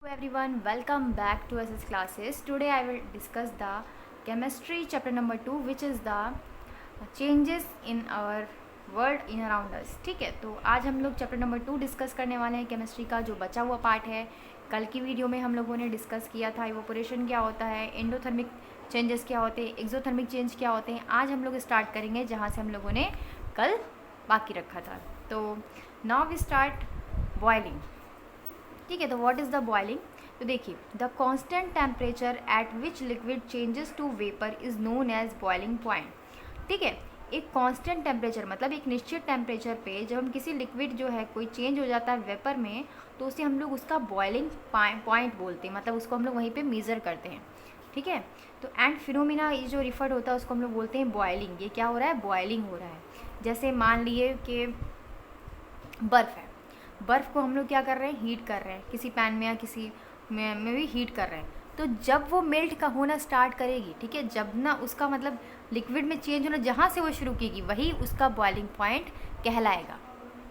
Hello everyone, welcome back to SS classes. Today I will discuss the chemistry chapter number 2 which is the changes in our world in around us. ठीक है, तो आज हम लोग chapter number 2 discuss करने वाले हैं chemistry का जो बचा हुआ पार्ट है. कल की वीडियो में हम लोगों ने डिस्कस किया था इवोपोरेशन क्या होता है, एंडोथर्मिक चेंजेस क्या होते हैं, एक्सोथर्मिक चेंज क्या होते हैं. आज हम लोग स्टार्ट करेंगे जहाँ से हम लोगों ने कल बाकी रखा था. तो नाउ वी स्टार्ट बॉयलिंग. ठीक है, तो व्हाट इज़ द बॉइलिंग. तो देखिए, the constant temperature at which liquid changes to vapour is known as boiling point. ठीक है, एक कांस्टेंट टेम्परेचर मतलब एक निश्चित टेम्परेचर पे जब हम किसी लिक्विड जो है कोई चेंज हो जाता है वेपर में, तो उसे हम लोग उसका बॉइलिंग पॉइंट बोलते हैं. मतलब उसको हम लोग वहीं पे मेज़र करते हैं. ठीक है, तो एंड फिनोमिना ये जो रिफर्ड होता है उसको हम लोग बोलते हैं बॉइलिंग. ये क्या हो रहा है, बॉइलिंग हो रहा है. जैसे मान लिए कि बर्फ़ है, बर्फ़ को हम लोग क्या कर रहे हैं, हीट कर रहे हैं किसी पैन में या किसी में भी हीट कर रहे हैं. तो जब वो मेल्ट का होना स्टार्ट करेगी, ठीक है, जब ना उसका मतलब लिक्विड में चेंज होना जहाँ से वो शुरू कीगी वही उसका बॉइलिंग पॉइंट कहलाएगा.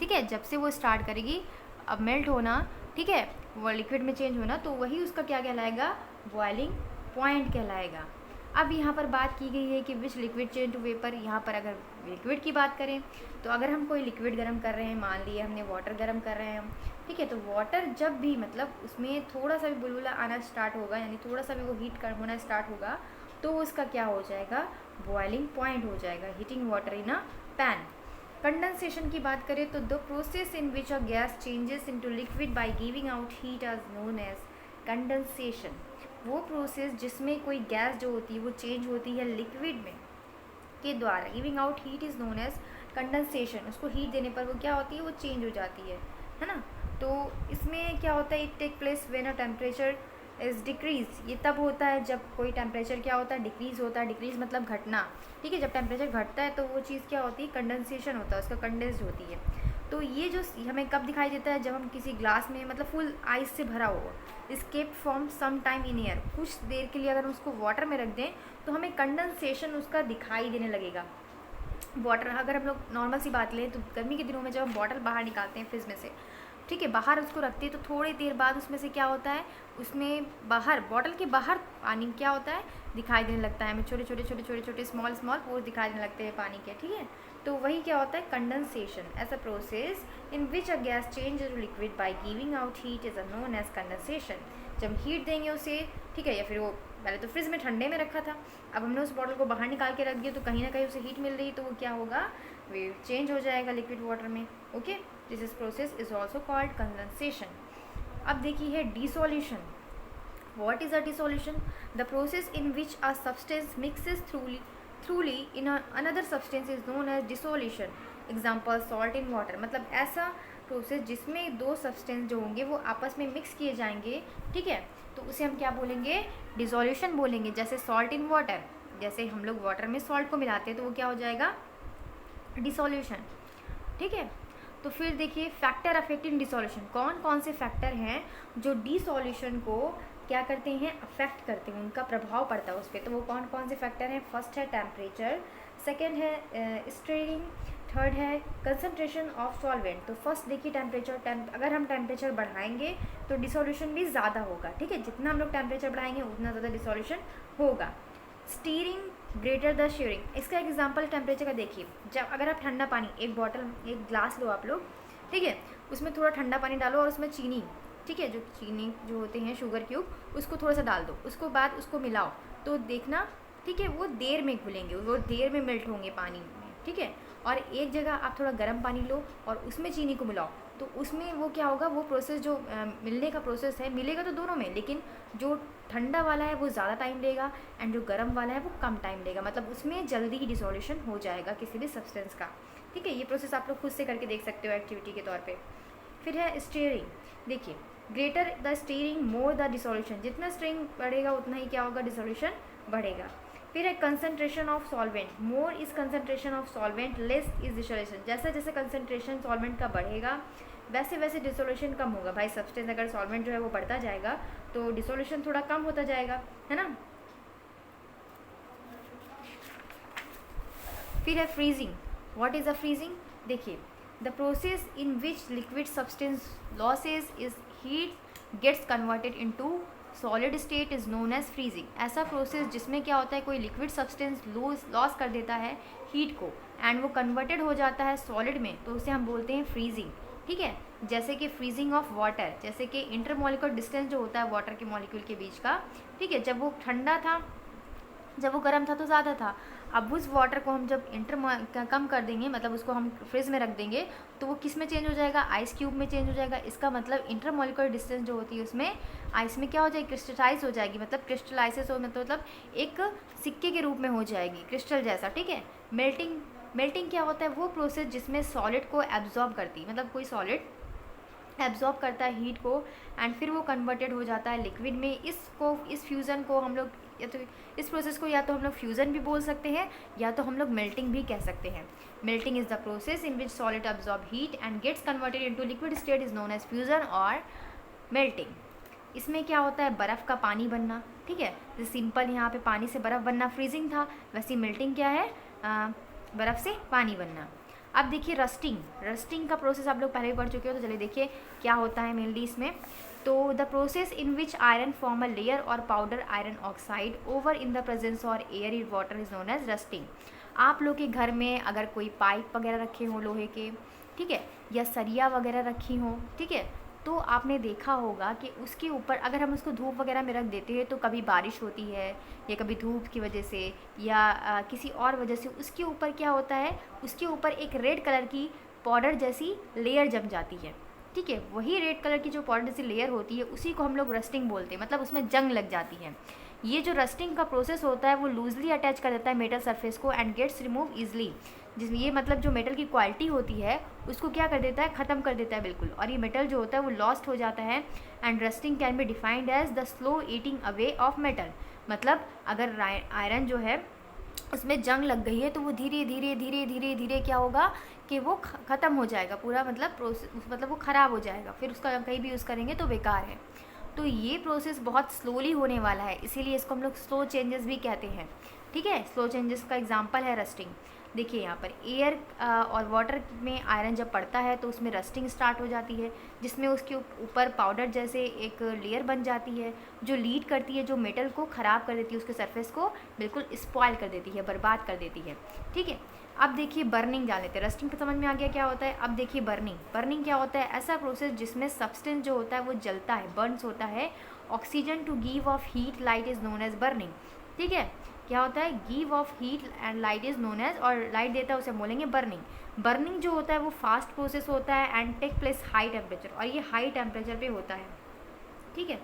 ठीक है, जब से वो स्टार्ट करेगी अब मेल्ट होना, ठीक है, वो लिक्विड में चेंज होना, तो वही उसका क्या कहलाएगा, बॉइलिंग पॉइंट कहलाएगा. अब यहाँ पर बात की गई है कि which liquid change to vapour. यहाँ पर अगर लिक्विड की बात करें तो अगर हम कोई लिक्विड गर्म कर रहे हैं, मान लिए हमने वाटर गर्म कर रहे हैं हम, ठीक है, तो वाटर जब भी मतलब उसमें थोड़ा सा भी बुलबुला आना स्टार्ट होगा, यानी थोड़ा सा भी वो हीट होना स्टार्ट होगा, तो उसका क्या हो जाएगा, बॉइलिंग पॉइंट हो जाएगा. Heating water in a pan. Condensation की बात करें तो the process in which a gas changes into liquid by giving out heat is known as condensation. वो प्रोसेस जिसमें कोई गैस जो होती है वो चेंज होती है लिक्विड में के द्वारा, giving out heat is known as condensation. उसको हीट देने पर वो क्या होती है, वो चेंज हो जाती है ना. तो इसमें क्या होता है, it take place when a temperature is decrease. ये तब होता है जब कोई टेम्परेचर क्या होता है, डिक्रीज होता है. डिक्रीज मतलब घटना. ठीक है, जब टेम्परेचर घटता है तो वो चीज़ क्या होती है, कंडेंसेशन होता है, उसका कंडेंस्ड होती है. तो ये जो हमें कब दिखाई देता है, जब हम किसी ग्लास में मतलब फुल आइस से भरा हुआ escape from some time in air, कुछ देर के लिए अगर उसको वाटर में रख दें तो हमें कंडेंसेशन उसका दिखाई देने लगेगा. वाटर अगर हम लोग नॉर्मल सी बात लें तो गर्मी के दिनों में जब हम बॉटल बाहर निकालते हैं फ्रिज में से, ठीक है, बाहर उसको रखते हैं तो थोड़ी देर बाद उसमें से क्या होता है, उसमें बाहर बॉटल के बाहर पानी क्या होता है, दिखाई देने लगता है हमें. छोटे छोटे छोटे छोटे छोटे स्मॉल स्मॉल पोर्स दिखाई देने लगते हैं पानी के. ठीक है, तो वही क्या होता है, condensation. As a process in which a gas change to liquid by giving out heat is known as condensation. जब हीट देंगे उसे, ठीक है, या फिर वो पहले तो फ्रिज में ठंडे में रखा था, अब हमने उस बॉटल को बाहर निकाल के रख दिया तो कहीं ना कहीं उसे हीट मिल रही, तो वो क्या होगा, वे चेंज हो जाएगा लिक्विड वाटर में. Okay, this is process is also called condensation. अब देखिए है dissolution. What is a dissolution? The process in which a substance mixes thoroughly in another substance is known as dissolution. Example salt in water. मतलब ऐसा process जिसमें दो substance जो होंगे वो आपस में मिक्स किए जाएंगे, ठीक है, तो उसे हम क्या बोलेंगे, डिसोल्यूशन बोलेंगे. जैसे सॉल्ट इन वाटर, जैसे हम लोग वाटर में सॉल्ट को मिलाते हैं तो वो क्या हो जाएगा, डिसोल्यूशन. ठीक है, तो फिर देखिए फैक्टर अफेक्टिंग डिसोल्यूशन. कौन कौन से फैक्टर हैं जो डिसोल्यूशन को क्या करते हैं, अफेक्ट करते हैं, उनका प्रभाव पड़ता है उस पर. तो वो कौन कौन से फैक्टर हैं, फर्स्ट है टेम्परेचर, सेकेंड है स्ट्रेनिंग, थर्ड है कंसनट्रेशन ऑफ सॉल्वेंट. तो फर्स्ट देखिए टेम्परेचर. अगर हम टेम्परेचर बढ़ाएंगे तो डिसोल्यूशन भी ज़्यादा होगा. ठीक है, जितना हम लोग टेम्परेचर बढ़ाएंगे उतना ज़्यादा डिसोल्यूशन होगा. Steering greater the sharing. इसका एग्जांपल टेम्परेचर का देखिए. जब अगर आप ठंडा पानी, एक बॉटल एक ग्लास लो आप लोग, ठीक है, उसमें थोड़ा ठंडा पानी डालो और उसमें चीनी, ठीक है, जो चीनी जो होते हैं शुगर क्यूब, उसको थोड़ा सा डाल दो, उसको बाद उसको मिलाओ, तो देखना, ठीक है, वो देर में घुलेंगे, वो देर में मेल्ट होंगे पानी में. ठीक है, और एक जगह आप थोड़ा गर्म पानी लो और उसमें चीनी को मिलाओ, तो उसमें वो क्या होगा, वो प्रोसेस जो मिलने का प्रोसेस है, मिलेगा तो दोनों में, लेकिन जो ठंडा वाला है वो ज़्यादा टाइम लेगा एंड जो गर्म वाला है वो कम टाइम लेगा. मतलब उसमें जल्दी ही डिसोल्यूशन हो जाएगा किसी भी सब्सटेंस का. ठीक है, ये प्रोसेस आप लोग खुद से करके देख सकते हो एक्टिविटी के तौर पे. फिर है स्टीयरिंग. देखिए, greater the steering more the dissolution. जितना स्टीयरिंग बढ़ेगा उतना ही क्या होगा, डिसोल्यूशन बढ़ेगा. फिर है concentration of solvent. More is concentration of solvent, less is dissolution. जैसे जैसे कंसनट्रेशन सॉल्वेंट का बढ़ेगा वैसे वैसे डिसोल्यूशन कम होगा. भाई सब्सटेंस अगर सॉल्वेंट जो है वो बढ़ता जाएगा तो डिसोल्यूशन थोड़ा कम होता जाएगा, है ना. फिर है freezing. What is a freezing. देखिए, the process in which liquid substance loses is heat gets converted into solid state is known as freezing. ऐसा प्रोसेस जिसमें क्या होता है, कोई लिक्विड सब्सटेंस लॉस कर देता है हीट को एंड वो कन्वर्टेड हो जाता है सॉलिड में, तो उसे हम बोलते हैं फ्रीजिंग। ठीक है, जैसे कि फ्रीजिंग ऑफ वाटर, जैसे कि इंटरमोलिकुलर डिस्टेंस जो होता है वाटर के मॉलिक्यूल के बीच का, ठीक है, जब वो ठंडा था, जब वो गर्म था तो ज़्यादा था, अब उस वाटर को हम जब कम कर देंगे, मतलब उसको हम फ्रिज में रख देंगे, तो वो किस में चेंज हो जाएगा, आइस क्यूब में चेंज हो जाएगा। इसका मतलब इंटरमोलिकुलर डिस्टेंस जो होती है उसमें आइस में क्या हो जाएगी, क्रिस्टलाइज हो जाएगी, मतलब क्रिस्टलाइसिस हो मतलब एक सिक्के के रूप में हो जाएगी, क्रिस्टल जैसा। ठीक है, मेल्टिंग क्या होता है, वो प्रोसेस जिसमें सॉलिड को एब्जॉर्ब करती है, मतलब कोई सॉलिड एब्जॉर्ब करता है हीट को एंड फिर वो कन्वर्टेड हो जाता है लिक्विड में। इस फ्यूज़न को हम लोग या तो इस प्रोसेस को या तो हम लोग फ्यूज़न भी बोल सकते हैं या तो हम लोग मेल्टिंग भी कह सकते हैं। Melting is the process in which solid absorb heat and gets converted into liquid state is known as fusion और मेल्टिंग। इसमें क्या होता है, बर्फ़ का पानी बनना। ठीक है, जैसे सिंपल यहाँ पे पानी से बर्फ़ बनना फ्रीजिंग था, वैसे मेल्टिंग क्या है, बर्फ़ से पानी बनना। अब देखिए रस्टिंग का प्रोसेस आप लोग पहले भी पढ़ चुके हो, तो चलिए देखिए क्या होता है मेनली इसमें। तो the process in which iron form a layer और powder iron oxide over in the presence और air in water is known as rusting. आप लोग के घर में अगर कोई पाइप वगैरह रखे हों लोहे के, ठीक है, या सरिया वगैरह रखी हों, ठीक है, तो आपने देखा होगा कि उसके ऊपर अगर हम उसको धूप वगैरह में रख देते हैं तो कभी बारिश होती है या कभी धूप की वजह से या किसी और वजह से उसके ऊपर क्या होता है, उसके ऊपर एक रेड कलर की पाउडर जैसी लेयर जम जाती है। ठीक है, वही रेड कलर की जो पाउडर जैसी लेयर होती है उसी को हम लोग रस्टिंग बोलते हैं, मतलब उसमें जंग लग जाती है। ये जो रस्टिंग का प्रोसेस होता है वो लूजली अटैच कर देता है मेटल सरफेस को एंड गेट्स रिमूव ईजिली। जिसमें ये मतलब जो मेटल की क्वालिटी होती है उसको क्या कर देता है, ख़त्म कर देता है बिल्कुल, और ये मेटल जो होता है वो लॉस्ट हो जाता है। And rusting can be defined as the slow eating away of metal. मतलब अगर आयरन जो है उसमें जंग लग गई है तो वो धीरे धीरे धीरे धीरे धीरे क्या होगा कि वो ख़त्म हो जाएगा पूरा, मतलब प्रोसेस, मतलब वो ख़राब हो जाएगा, फिर उसका कहीं भी यूज़ करेंगे तो बेकार है। तो ये प्रोसेस बहुत स्लोली होने वाला है, इसीलिए इसको हम लोग स्लो चेंजेस भी कहते हैं। ठीक है, स्लो चेंजेस का एग्जांपल है रस्टिंग। देखिए यहाँ पर एयर और वाटर में आयरन जब पड़ता है तो उसमें रस्टिंग स्टार्ट हो जाती है, जिसमें उसके ऊपर पाउडर जैसे एक लेयर बन जाती है जो लीड करती है, जो मेटल को ख़राब कर देती है, उसके सरफेस को बिल्कुल स्पॉइल कर देती है, बर्बाद कर देती है। ठीक है, अब देखिए बर्निंग जान लेते हैं। रस्टिंग को समझ में आ गया क्या होता है। अब देखिए बर्निंग क्या होता है, ऐसा प्रोसेस जिसमें सब्सटेंस जो होता है वो जलता है, बर्न्स होता है। Oxygen to give off heat light is known as burning. ठीक है, क्या होता है, give off heat and light is known as, और लाइट देता है उसे बोलेंगे बर्निंग। बर्निंग जो होता है वो फास्ट प्रोसेस होता है and take place high temperature, और ये हाई टेम्परेचर पे होता है। ठीक है,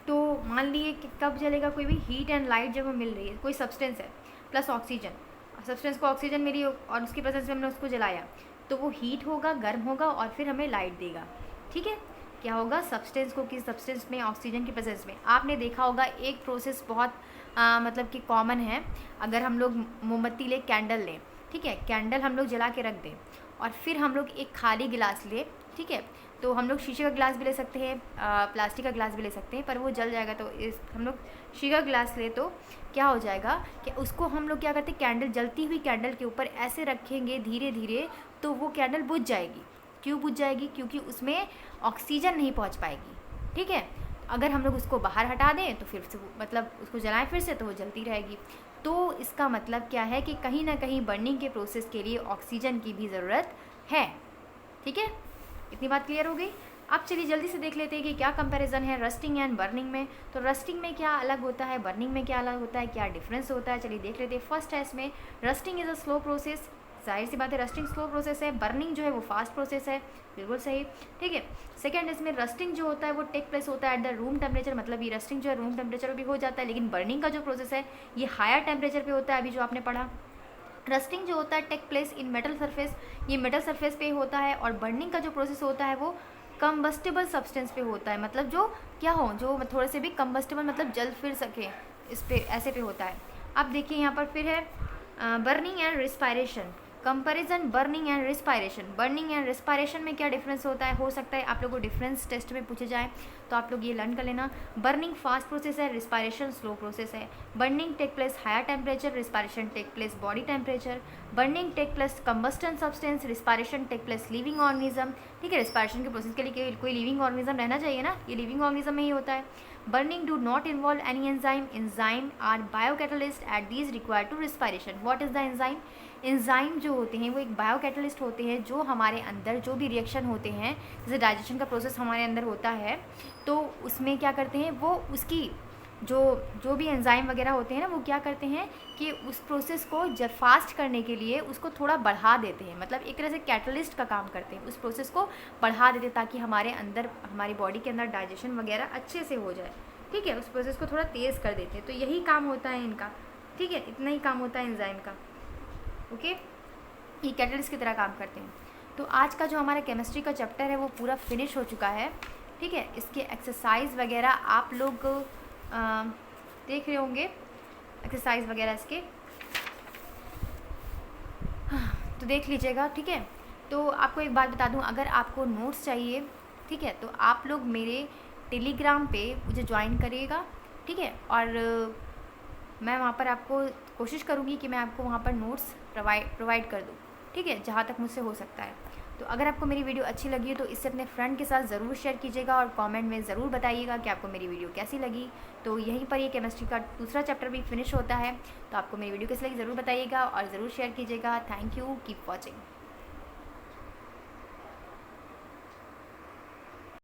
तो मान लीजिए कि कब जलेगा, कोई भी हीट एंड लाइट जब मिल रही है, कोई सब्सटेंस है प्लस ऑक्सीजन, सब्सटेंस को ऑक्सीजन मिली और उसकी प्रेजेंस में हमने उसको जलाया तो वो हीट होगा, गर्म होगा और फिर हमें लाइट देगा। ठीक है, क्या होगा, सब्सटेंस को किस सब्सटेंस में, ऑक्सीजन की प्रेजेंस में। आपने देखा होगा एक प्रोसेस बहुत मतलब कि कॉमन है, अगर हम लोग मोमबत्ती ले, कैंडल लें, ठीक है, कैंडल हम लोग जला के रख दें और फिर हम लोग एक खाली गिलास ले, ठीक है, तो हम लोग शीशे का गिलास भी ले सकते हैं, प्लास्टिक का गिलास भी ले सकते हैं, पर वो जल जाएगा। तो इस हम लोग शीशे का गिलास ले तो क्या हो जाएगा कि उसको हम लोग क्या करते हैं, कैंडल, जलती हुई कैंडल के ऊपर ऐसे रखेंगे धीरे धीरे, तो वो कैंडल बुझ जाएगी। क्यों बुझ जाएगी, क्योंकि उसमें ऑक्सीजन नहीं पहुंच पाएगी। ठीक है, अगर हम लोग उसको बाहर हटा दें तो फिर से मतलब उसको जलाएं फिर से तो वो जलती रहेगी। तो इसका मतलब क्या है कि कहीं ना कहीं बर्निंग के प्रोसेस के लिए ऑक्सीजन की भी ज़रूरत है। ठीक है, इतनी बात क्लियर हो गई। अब चलिए जल्दी से देख लेते हैं कि क्या कंपैरिजन है रस्टिंग एंड बर्निंग में। तो रस्टिंग में क्या अलग होता है, बर्निंग में क्या अलग होता है, क्या डिफरेंस होता है, चलिए देख लेते हैं। फर्स्ट है इसमें, rusting is a slow process. जाहिर सी बात है रस्टिंग स्लो प्रोसेस है, बर्निंग जो है वो फास्ट प्रोसेस है, बिल्कुल सही। ठीक है, सेकंड इसमें रस्टिंग जो होता है वो टेक प्लेस होता है एट द रूम टेम्परेचर, मतलब ये रस्टिंग जो है रूम टेम्परेचर पर भी हो जाता है, लेकिन बर्निंग का जो प्रोसेस है ये हायर टेम्परेचर पे होता है, अभी जो आपने पढ़ा। रस्टिंग जो होता है take place in metal surface, ये मेटल सरफेस पे होता है, और बर्निंग का जो प्रोसेस होता है वो कम्बस्टेबल सब्सटेंस पे होता है, मतलब जो क्या हो, जो थोड़े से भी कम्बस्टेबल मतलब जल फिर सके, इस पे ऐसे पे होता है। अब देखिए यहाँ पर फिर है burning and respiration. Comparison burning and respiration. Burning and respiration में क्या डिफरेंस होता है, हो सकता है आप लोगों को डिफरेंस टेस्ट में पूछे जाए, तो आप लोग ये लर्न कर लेना। बर्निंग फास्ट प्रोसेस है, रिस्पायरेशन स्लो प्रोसेस है। Burning take place higher temperature, respiration take place body temperature. Burning take place combustion substance, respiration take place living organism. ठीक है। रेस्पिरेशन के प्रोसेस के लिए कोई लिविंग ऑर्गेनिज्म रहना चाहिए ना, ये लिविंग ऑर्गेनिज्म में ही होता है। Burning do not involve any enzyme, enzyme are biocatalyst at these required to respiration. What is the enzyme? Enzyme जो होते हैं वो एक बायोकैटलिस्ट होते हैं, जो हमारे अंदर जो भी रिएक्शन होते हैं, जैसे डाइजेशन का प्रोसेस हमारे अंदर होता है, तो उसमें क्या करते हैं वो उसकी जो भी एंजाइम वगैरह होते हैं ना, वो क्या करते हैं कि उस प्रोसेस को जब फास्ट करने के लिए उसको थोड़ा बढ़ा देते हैं, मतलब एक तरह से कैटलिस्ट का काम करते हैं, उस प्रोसेस को बढ़ा देते हैं ताकि हमारे अंदर, हमारी बॉडी के अंदर डाइजेशन वगैरह अच्छे से हो जाए। ठीक है, उस प्रोसेस को थोड़ा तेज़ कर देते हैं। तो यही काम होता है इनका। ठीक है, इतना ही काम होता है एंजाइम का। ओके, ये कैटलिस्ट की तरह काम करते हैं। तो आज का जो हमारा केमिस्ट्री का चैप्टर है वो पूरा फिनिश हो चुका है। ठीक है, इसके एक्सरसाइज वगैरह आप लोग देख रहे होंगे, एक्सरसाइज वगैरह इसके, तो देख लीजिएगा। ठीक है, तो आपको एक बात बता दूं, अगर आपको नोट्स चाहिए, ठीक है, तो आप लोग मेरे टेलीग्राम पे मुझे ज्वाइन करिएगा। ठीक है, और मैं वहाँ पर आपको कोशिश करूँगी कि मैं आपको वहाँ पर नोट्स प्रोवाइड कर दूँ। ठीक है, जहाँ तक मुझसे हो सकता है। तो अगर आपको मेरी वीडियो अच्छी लगी तो इसे अपने फ्रेंड के साथ ज़रूर शेयर कीजिएगा और कमेंट में ज़रूर बताइएगा कि आपको मेरी वीडियो कैसी लगी। तो यहीं पर ये केमिस्ट्री का दूसरा चैप्टर भी फिनिश होता है। तो आपको मेरी वीडियो कैसी लगी ज़रूर बताइएगा और ज़रूर शेयर कीजिएगा। Thank you, keep watching.